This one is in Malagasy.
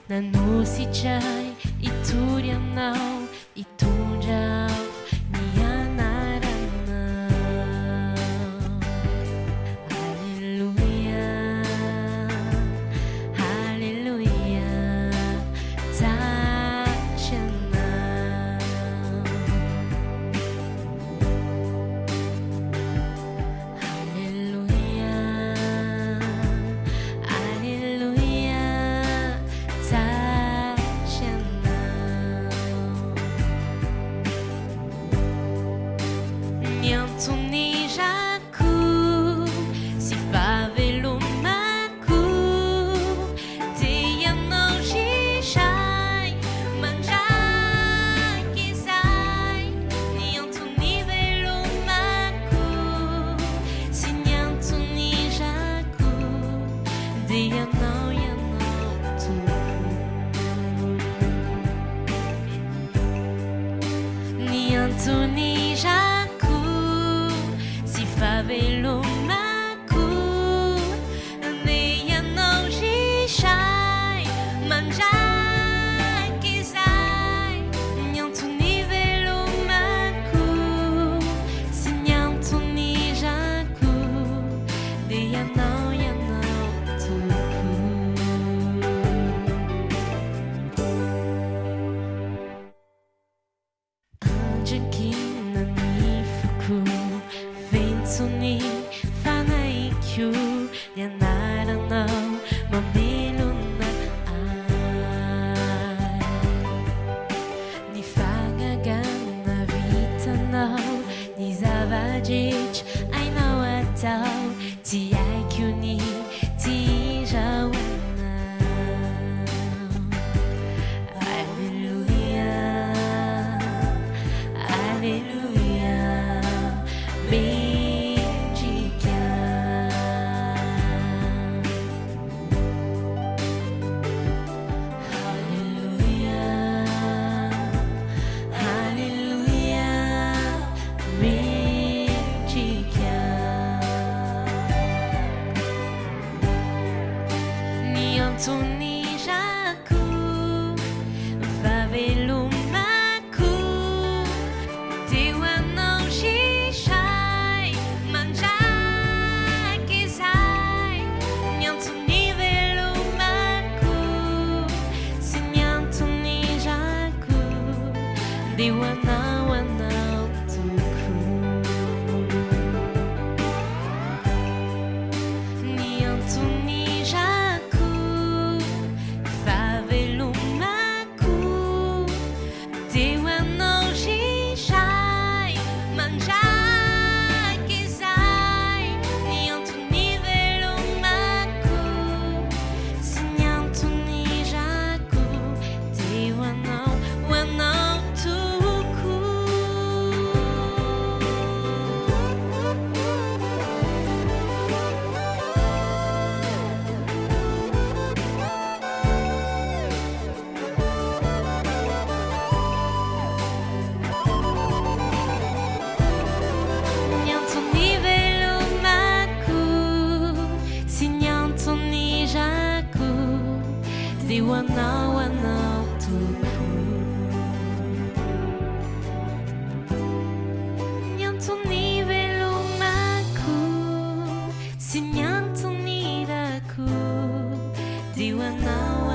Nanu si chay iturianaw itunjaw niyanaranaw. Hallelujah, hallelujah, tachanaw. Hallelujah, hallelujah, tachanaw. Nyantuni jaku si favelumaku tiyanau shishai manjai kisai. Nyantuni velumaku si nyantuni jaku diyanau yanau tuku. Nyantuni jaku si favelumaku diyanau shishai manjai kisai. Nyantuni velumaku si nyantuni jaku diyanau yanau tuku. Anjakin na ni fuku Vento ni fanaikyu Yanaranaw mamilo na ay. Ni fangagan na vitanaw Ni zavajich ay nawataw Ti aikyu ni ti jawanaw. Hallelujah, hallelujah, bendika. Hallelujah, hallelujah, bendika. Nyantuni jaku favelumaku diwanau shishai manjai kisai. Nyantuni velumaku si nyantuni jaku diwanau wanau tuku. Nyantuni jaku favelumaku diwanau shishai manjai kisai. Nyantuni velumaku si nyantuni jaku diwanau wanau tuku. Nyantuni velumaku si nyantuni jaku diwanau wanau tuku. Nyantuni velumaku si nyantuni jaku diwanau